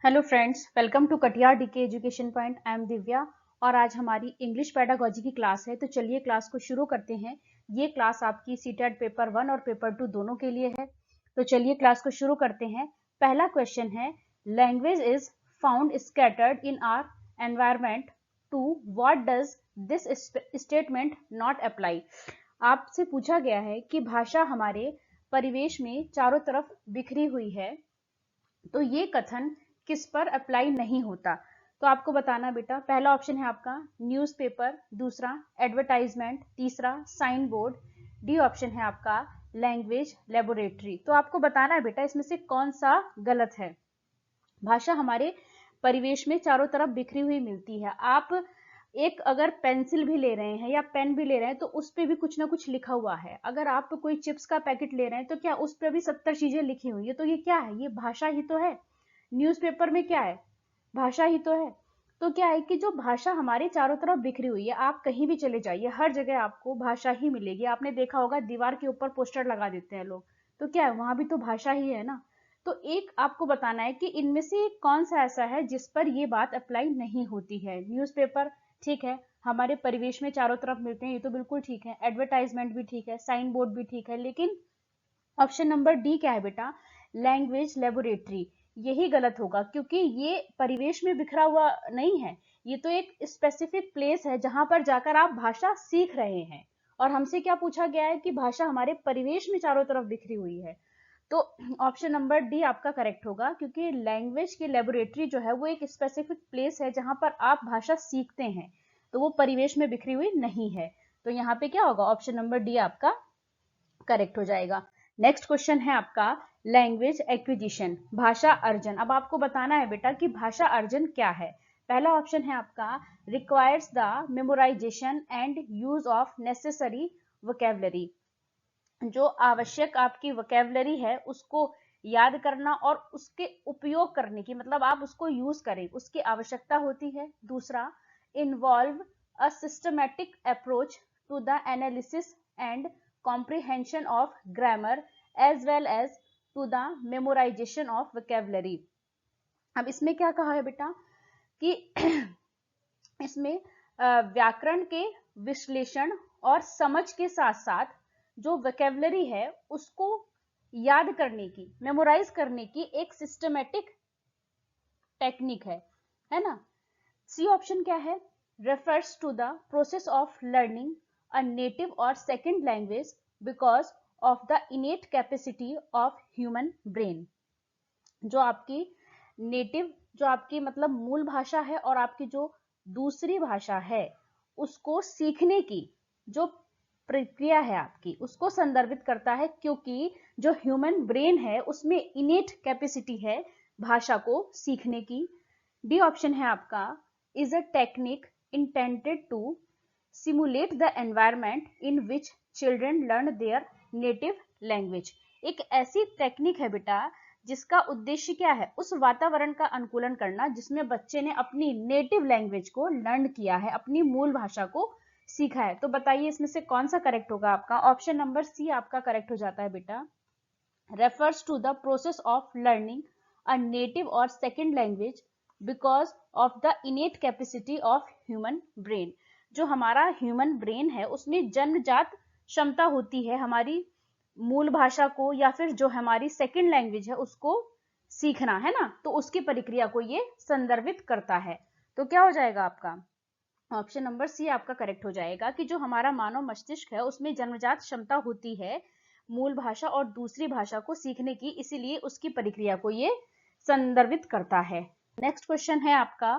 Hello friends, welcome to Katiyar DK Education Point. I am Divya और आज हमारी इंग्लिश पेडागोजी की क्लास है। तो चलिए क्लास को शुरू करते हैं। ये क्लास आपकी सीटेट पेपर 1 और पेपर 2 दोनों के लिए है। तो चलिए क्लास को शुरू करते हैं। पहला क्वेश्चन है, language is found scattered in our environment to what does this statement not apply. आपसे पूछा गया है कि भाषा हमारे परिवेश में चारों तरफ बिखरी हुई है, तो ये कथन किस पर अप्लाई नहीं होता। तो आपको बताना बेटा, पहला ऑप्शन है आपका न्यूज़पेपर, दूसरा एडवर्टाइजमेंट, तीसरा साइन बोर्ड, डी ऑप्शन है आपका लैंग्वेज लेबोरेटरी। तो आपको बताना है बेटा इसमें से कौन सा गलत है। भाषा हमारे परिवेश में चारों तरफ बिखरी हुई मिलती है। आप एक अगर पेंसिल भी ले रहे हैं या पेन भी ले रहे हैं तो उस पे भी कुछ ना कुछ लिखा हुआ है। अगर आप कोई चिप्स का पैकेट ले रहे हैं तो क्या उस पे भी 70 चीजें लिखी हुई है। तो ये क्या है? ये भाषा ही तो है। न्यूज़पेपर में क्या है? भाषा ही तो है। तो क्या है कि जो भाषा हमारे चारों तरफ बिखरी हुई है, आप कहीं भी चले जाइए हर जगह आपको भाषा ही मिलेगी। आपने देखा होगा दीवार के ऊपर पोस्टर लगा देते हैं लोग, तो क्या है? वहां भी तो भाषा ही है ना। तो एक आपको बताना है कि इनमें से कौन सा ऐसा है जिस पर ये बात अप्लाई नहीं होती है। न्यूज़पेपर ठीक है, हमारे परिवेश में चारों तरफ मिलते हैं, ये तो बिल्कुल ठीक है। एडवर्टाइजमेंट भी ठीक है, साइन बोर्ड भी ठीक है, लेकिन ऑप्शन नंबर डी क्या है बेटा? Language laboratory. यही गलत होगा क्योंकि ये परिवेश में बिखरा हुआ नहीं है। ये तो एक स्पेसिफिक प्लेस है जहां पर जाकर आप भाषा सीख रहे हैं। और हमसे क्या पूछा गया है कि भाषा हमारे परिवेश में चारों तरफ बिखरी हुई है। तो ऑप्शन नंबर डी आपका करेक्ट होगा, क्योंकि लैंग्वेज की लेबोरेटरी जो है वो एक स्पेसिफिक प्लेस है जहां पर आप भाषा सीखते हैं, तो वो परिवेश में बिखरी हुई नहीं है। तो यहाँ पे क्या होगा? ऑप्शन नंबर डी आपका करेक्ट हो जाएगा। नेक्स्ट क्वेश्चन है आपका लैंग्वेज एक्विजिशन, भाषा अर्जन। अब आपको बताना है बेटा कि भाषा अर्जन क्या है। पहला ऑप्शन है आपका requires the memorisation and use of necessary vocabulary. जो आवश्यक आपकी वोकेबलरी है उसको याद करना और उसके उपयोग करने की, मतलब आप उसको यूज करें, उसकी आवश्यकता होती है। दूसरा, involve a systematic approach to the analysis and comprehension of grammar as well as to the memorization of vocabulary। अब इसमें क्या कहा है बेटा कि इसमें व्याकरण के विश्लेषण और समझ के साथ साथ जो वोकेबलरी है उसको याद करने की, मेमोराइज करने की एक सिस्टमेटिक टेक्निक है ना। सी ऑप्शन क्या है? Refers to the process of learning a native और second language because of the innate capacity of human brain. जो आपकी नेटिव, जो आपकी मतलब मूल भाषा है और आपकी जो दूसरी भाषा है उसको सीखने की जो प्रक्रिया है आपकी, उसको संदर्भित करता है, क्योंकि जो ह्यूमन ब्रेन है उसमें इनेट कैपेसिटी है भाषा को सीखने की। डी ऑप्शन है आपका is a technique intended to simulate the environment in which children learn their native language। एक ऐसी टेक्निक है बेटा जिसका उद्देश्य क्या है? उस वातावरण का अनुकूलन करना जिसमें बच्चे ने अपनी नेटिव लैंग्वेज को लर्न किया है, अपनी मूल भाषा को सीखा है। तो बताइए इसमें से कौन सा करेक्ट होगा आपका? ऑप्शन नंबर सी आपका करेक्ट हो जाता है बेटा। Refers to the process of learning a native और second language because of the innate capacity of human brain. जो हमारा ह्यूमन ब्रेन है उसमें जन्मजात क्षमता होती है हमारी मूल भाषा को या फिर जो हमारी सेकेंड लैंग्वेज है उसको सीखना, है ना। तो उसकी प्रक्रिया को ये संदर्भित करता है। तो क्या हो जाएगा आपका? ऑप्शन नंबर सी आपका करेक्ट हो जाएगा कि जो हमारा मानव मस्तिष्क है उसमें जन्मजात क्षमता होती है मूल भाषा और दूसरी भाषा को सीखने की, इसीलिए उसकी प्रक्रिया को ये संदर्भित करता है। नेक्स्ट क्वेश्चन है आपका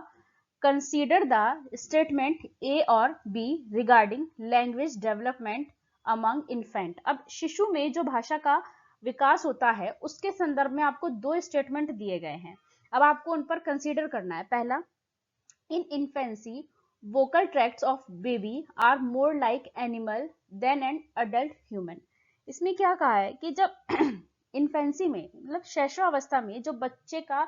कंसीडर द स्टेटमेंट ए और B regarding language development among infant. अब शिशु में जो भाषा का विकास होता है उसके संदर्भ में आपको दो स्टेटमेंट दिए गए हैं। अब आपको उन पर कंसीडर करना है। पहला, इन infancy vocal tracts of baby are more like animal than an adult human। इसमें क्या कहा है कि जब इन्फेंसी में मतलब शैशवावस्था में जो बच्चे का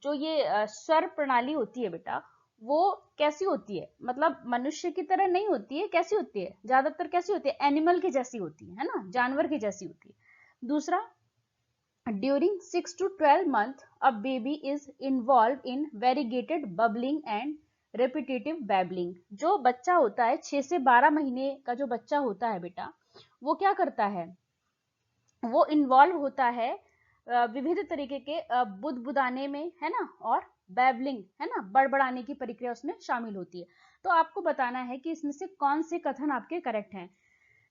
जो ये स्वर प्रणाली होती है बेटा, वो कैसी होती है? मतलब मनुष्य की तरह नहीं होती है। कैसी होती है? ज्यादातर कैसी होती है? एनिमल की जैसी होती है ना, जानवर की जैसी होती है। दूसरा, during 6 to 12 month a baby is involved in variegated bubbling and repetitive babbling। जो बच्चा होता है 6 से 12 महीने का जो बच्चा होता है बेटा, वो क्या करता है, वो इन्वॉल्व होता है विविध तरीके के बुदबुदाने में, है ना, और बैबलिंग, है ना, बड़बड़ाने की प्रक्रिया उसमें शामिल होती है। तो आपको बताना है कि इसमें से कौन से कथन आपके करेक्ट हैं।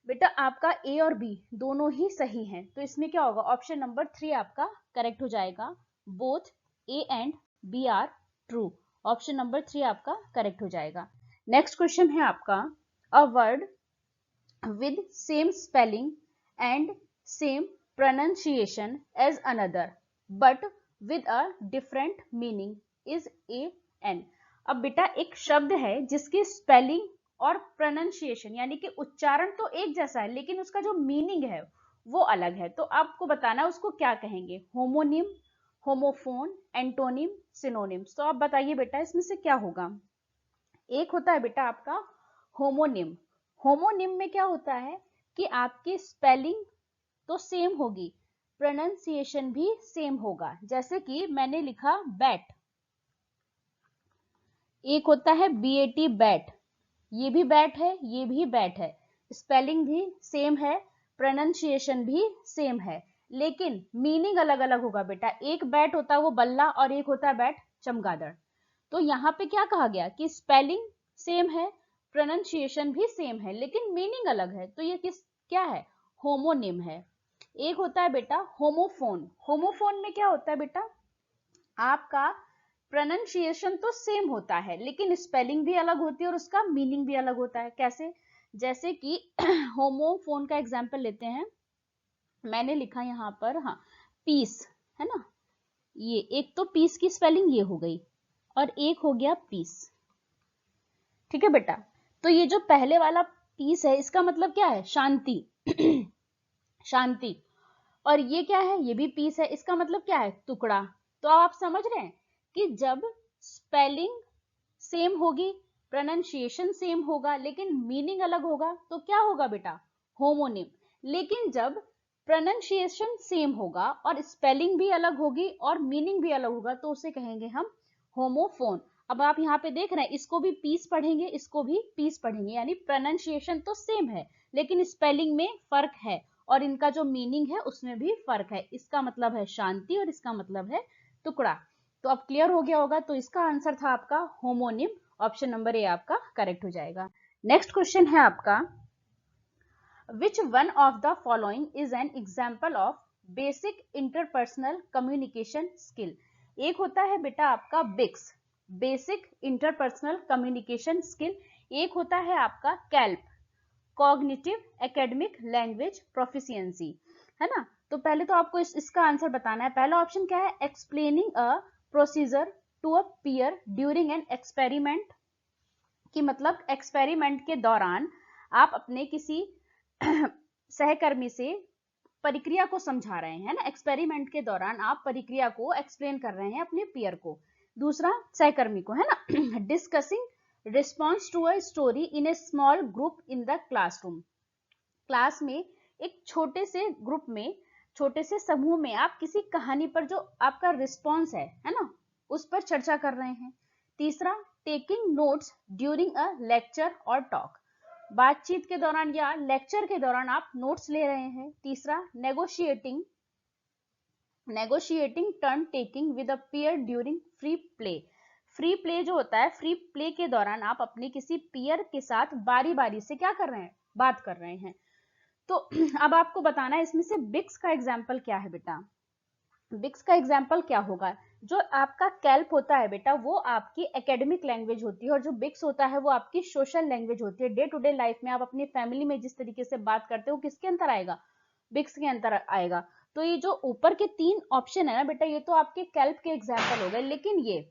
बेटा आपका ए और बी दोनों ही सही हैं, तो इसमें क्या होगा, ऑप्शन नंबर 3 आपका करेक्ट हो जाएगा। Both A and B are true, option number 3 आपका करेक्ट हो जाएगा। नेक्स्ट क्वेश्चन है आपका, a word with same spelling and same pronunciation as another but with a different meaning is an। अब बेटा एक शब्द है जिसकी स्पेलिंग और प्रोनाउंसिएशन यानी कि उच्चारण तो एक जैसा है, लेकिन उसका जो मीनिंग है वो अलग है। तो आपको बताना है उसको क्या कहेंगे, होमोनिम, होमोफोन, एंटोनिम, सिनोनिम्स। तो आप बताइए बेटा इसमें से क्या होगा। एक होता है बेटा आपका होमोनिम। होमोनिम में क्या होता है कि आपकी स्पेलिंग तो सेम होगी, प्रोनाउंसिएशन भी सेम होगा। जैसे कि मैंने लिखा बैट, एक होता है BAT बैट, ये भी बैट है, ये भी बैट है, स्पेलिंग भी सेम है, प्रोनाउंसिएशन भी सेम है, लेकिन मीनिंग अलग अलग होगा बेटा। एक बैट होता है वो बल्ला और एक होता है बैट चमगादड़। तो यहाँ पे क्या कहा गया कि स्पेलिंग सेम है, प्रोनाउंसिएशन भी सेम है, लेकिन मीनिंग अलग है। तो ये क्या है, होमोनिम है। एक होता है बेटा होमोफोन। होमोफोन में क्या होता है बेटा, आपका प्रोनाउंसिएशन तो सेम होता है लेकिन स्पेलिंग भी अलग होती है और उसका मीनिंग भी अलग होता है। कैसे, जैसे कि होमोफोन का एग्जांपल लेते हैं, मैंने लिखा यहाँ पर, हाँ, पीस, है ना, ये एक तो पीस की स्पेलिंग ये हो गई और एक हो गया पीस। ठीक है बेटा, तो ये जो पहले वाला पीस है इसका मतलब क्या है, शांति शांति, और ये क्या है, ये भी पीस है, इसका मतलब क्या है, टुकड़ा। तो आप समझ रहे हैं कि जब स्पेलिंग सेम होगी, प्रोनाउंसिएशन सेम होगा, लेकिन मीनिंग अलग होगा, तो क्या होगा बेटा, होमोनिम। लेकिन जब प्रोनाउंसिएशन सेम होगा और स्पेलिंग भी अलग होगी और मीनिंग भी अलग होगा, तो उसे कहेंगे हम होमोफोन। अब आप यहाँ पे देख रहे हैं, इसको भी पीस पढ़ेंगे, इसको भी पीस पढ़ेंगे, यानी प्रोनाउंसिएशन तो सेम है लेकिन स्पेलिंग में फर्क है और इनका जो मीनिंग है उसमें भी फर्क है। इसका मतलब है शांति और इसका मतलब है टुकड़ा। तो अब क्लियर हो गया होगा। तो इसका आंसर था आपका होमोनिम, ऑप्शन नंबर ए आपका करेक्ट हो जाएगा। नेक्स्ट क्वेश्चन है आपका, which one of the following is an example of basic interpersonal communication skill. एक होता है बेटा आपका बिक्स, बेसिक इंटरपर्सनल कम्युनिकेशन स्किल। एक होता है आपका kelp, cognitive academic language proficiency, है ना। तो पहले तो आपको इसका आंसर बताना है। पहला ऑप्शन क्या है, explaining a procedure to a peer during an experiment, कि मतलब एक्सपेरिमेंट के दौरान आप अपने किसी सहकर्मी से प्रक्रिया को समझा रहे हैं ना, एक्सपेरिमेंट के दौरान आप प्रक्रिया को एक्सप्लेन कर रहे हैं अपने पीयर को, दूसरा सहकर्मी को, है ना। Discussing response to a story in a small group in the classroom, class में एक छोटे से ग्रुप में, छोटे से समूह में आप किसी कहानी पर जो आपका रिस्पॉन्स है ना, उस पर चर्चा कर रहे हैं। तीसरा, taking notes during a lecture और टॉक, बातचीत के दौरान या लेक्चर के दौरान आप नोट्स ले रहे हैं। तीसरा, negotiating turn taking with a peer during free play, free play जो होता है, फ्री प्ले के दौरान आप अपने किसी पीयर के साथ बारी बारी से क्या कर रहे हैं, बात कर रहे हैं। तो अब आपको बताना है इसमें से बिक्स का एग्जाम्पल क्या है बेटा। बिक्स का एग्जाम्पल क्या होगा, जो आपका कैल्प होता है बेटा वो आपकी एकेडमिक लैंग्वेज होती है और जो बिक्स होता है वो आपकी सोशल लैंग्वेज होती है। डे टू डे लाइफ में आप अपनी फैमिली में जिस तरीके से बात करते हो, किसके अंदर आएगा, बिक्स के अंदर आएगा। तो ये जो ऊपर के 3 ऑप्शन है ना बेटा, ये तो आपके कैल्प के एग्जाम्पल हो गए, लेकिन ये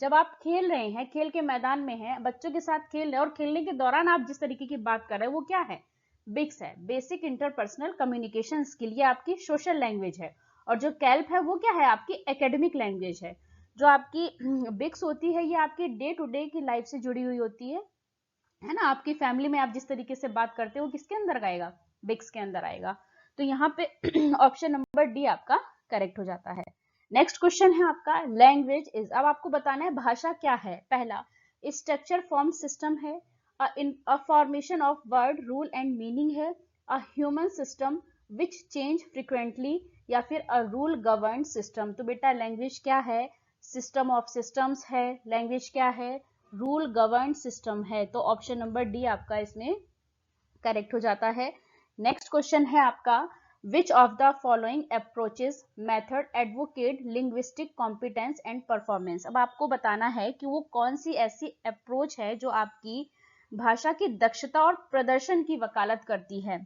जब आप खेल रहे हैं, खेल के मैदान में हैं, बच्चों के साथ खेल रहे हैं और खेलने के दौरान आप जिस तरीके की बात कर रहे हैं वो क्या है, बिक्स है, बेसिक इंटरपर्सनल कम्युनिकेशन स्किल, ये आपकी सोशल लैंग्वेज है। और जो कैल्प है वो क्या है, आपकी एकेडमिक लैंग्वेज है। जो आपकी बिक्स होती है ये आपकी डे टू डे की लाइफ से जुड़ी हुई होती है ना, आपकी फैमिली में आप जिस तरीके से बात करते हो किसके अंदर आएगा, बिक्स के अंदर आएगा। तो यहाँ पे ऑप्शन नंबर डी आपका करेक्ट हो जाता है। नेक्स्ट क्वेश्चन है आपका लैंग्वेज इज, अब आपको बताना है भाषा क्या है। पहला स्ट्रक्चर फॉर्म सिस्टम है, a formation of word rule and meaning है, a human system which change frequently, या फिर अ रूल गवर्न सिस्टम। तो बेटा लैंग्वेज क्या है, सिस्टम ऑफ सिस्टम्स है। लैंग्वेज क्या है, रूल गवर्न सिस्टम है। तो ऑप्शन नंबर डी आपका इसमें करेक्ट हो जाता है। नेक्स्ट क्वेश्चन है आपका which of the following approaches method advocate linguistic competence and performance. अब आपको बताना है कि वो कौन सी ऐसी अप्रोच है जो आपकी भाषा की दक्षता और प्रदर्शन की वकालत करती है।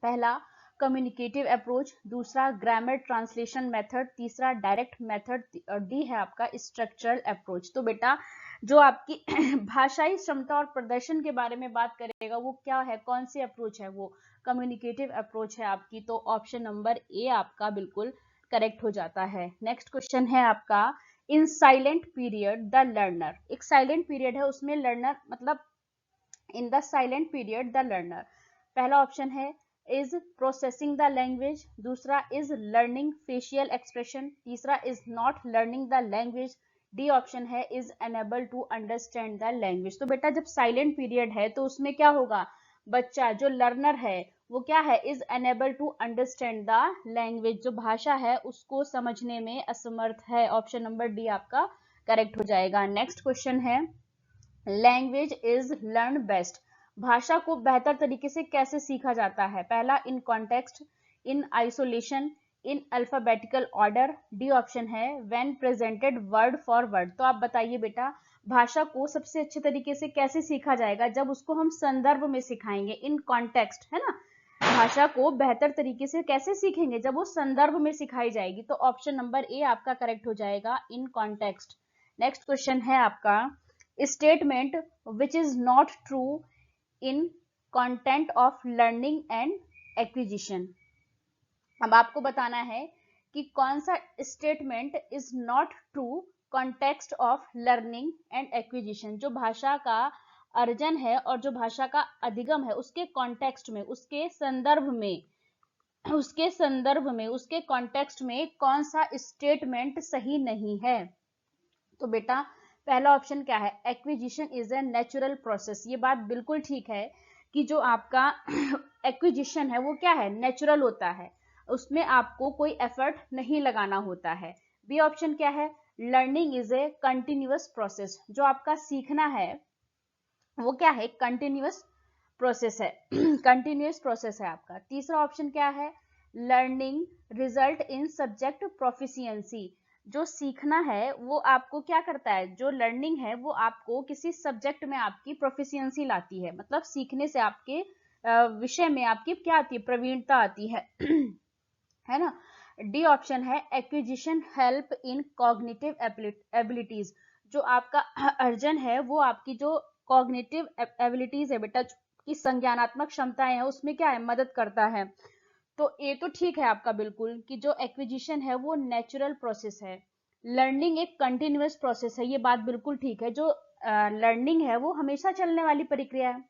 पहला कम्युनिकेटिव अप्रोच, दूसरा ग्रामर ट्रांसलेशन मेथड, तीसरा डायरेक्ट मेथड, और डी है आपका स्ट्रक्चरल अप्रोच। तो बेटा जो आपकी भाषाई क्षमता और प्रदर्शन के बारे में बात करेगा वो क्या है, कौन सी अप्रोच है, वो कम्युनिकेटिव अप्रोच है आपकी। तो ऑप्शन नंबर ए आपका बिल्कुल करेक्ट हो जाता है। नेक्स्ट क्वेश्चन है आपका in silent period the learner. एक साइलेंट पीरियड है उसमें लर्नर मतलब in the silent period the learner. पहला ऑप्शन है इज प्रोसेसिंग द लैंग्वेज, दूसरा इज लर्निंग फेशियल एक्सप्रेशन, तीसरा is not learning the language, D option है is unable to understand the language. तो बेटा जब साइलेंट पीरियड है तो उसमें क्या होगा, बच्चा जो लर्नर है वो क्या है, is unable to understand the language, जो भाषा है उसको समझने में असमर्थ है। ऑप्शन नंबर डी आपका करेक्ट हो जाएगा। नेक्स्ट क्वेश्चन है लैंग्वेज इज लर्न बेस्ट, भाषा को बेहतर तरीके से कैसे सीखा जाता है। पहला in context, in isolation, in alphabetical order, D option है when presented word for word. तो आप बताइए बेटा भाषा को सबसे अच्छे तरीके से कैसे सीखा जाएगा, जब उसको हम संदर्भ में सिखाएंगे, इन कॉन्टेक्स्ट है ना। भाषा को बेहतर तरीके से कैसे सीखेंगे, जब वो संदर्भ में सिखाई जाएगी। तो ऑप्शन नंबर ए आपका करेक्ट हो जाएगा, इन कॉन्टेक्स्ट। नेक्स्ट क्वेश्चन है आपका statement which is not true in content of learning and acquisition. अब आपको बताना है कि कौन सा statement is not true context of learning and acquisition, जो भाषा का अर्जन है और जो भाषा का अधिगम है उसके कॉन्टेक्स्ट में, उसके संदर्भ में, उसके कॉन्टेक्स्ट में कौन सा स्टेटमेंट सही नहीं है। तो बेटा पहला ऑप्शन क्या है, acquisition is a natural process. ये बात बिल्कुल ठीक है कि जो आपका एक्विजिशन है वो क्या है, नेचुरल होता है, उसमें आपको कोई एफर्ट नहीं लगाना होता है। बी ऑप्शन क्या है, learning is a continuous process, जो आपका सीखना है वो क्या है, कंटिन्यूअस प्रोसेस है कंटिन्यूअस प्रोसेस है आपका। तीसरा ऑप्शन क्या है, learning result in subject proficiency, जो सीखना है वो आपको क्या करता है, जो लर्निंग है वो आपको किसी सब्जेक्ट में आपकी प्रोफिशिएंसी लाती है, मतलब सीखने से आपके विषय में आपकी क्या आती है, प्रवीणता आती है है ना। डी ऑप्शन है acquisition help in cognitive abilities, जो आपका अर्जन है वो आपकी जो कॉग्निटिव एबिलिटीज है बेटा, की संज्ञानात्मक क्षमताएं हैं उसमें क्या है, मदद करता है। तो ये तो ठीक है आपका बिल्कुल कि जो एक्विजिशन है वो नेचुरल प्रोसेस है, लर्निंग एक कंटिन्यूअस प्रोसेस है, ये बात बिल्कुल ठीक है, जो लर्निंग है वो हमेशा चलने वाली प्रक्रिया है।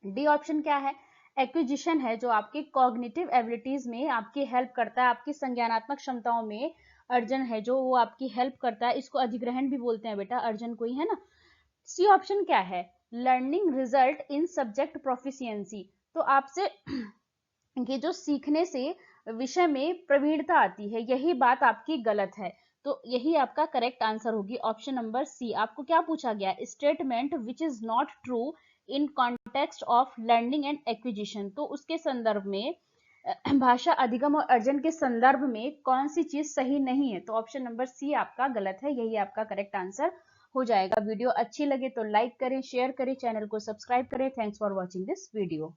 डी ऑप्शन क्या है, एक्विजिशन है जो आपकी कॉग्निटिव एबिलिटीज में आपकी हेल्प करता है, आपकी संज्ञानात्मक क्षमताओं में अर्जन है जो वो आपकी हेल्प करता है, इसको अधिग्रहण भी बोलते हैं बेटा, अर्जन को ही, है ना। सी ऑप्शन क्या है, learning result in subject proficiency, तो आपसे कि जो सीखने से विषय में प्रवीणता आती है, यही बात आपकी गलत है। तो यही आपका करेक्ट आंसर होगी, ऑप्शन नंबर सी। आपको क्या पूछा गया, statement which is not true in context of learning and acquisition, तो उसके संदर्भ में भाषा अधिगम और अर्जन के संदर्भ में कौन सी चीज सही नहीं है। तो ऑप्शन नंबर सी आपका गलत है, यही आपका करेक्ट आंसर हो जाएगा। वीडियो अच्छी लगे तो लाइक करें, शेयर करें, चैनल को सब्सक्राइब करें। Thanks for watching this video.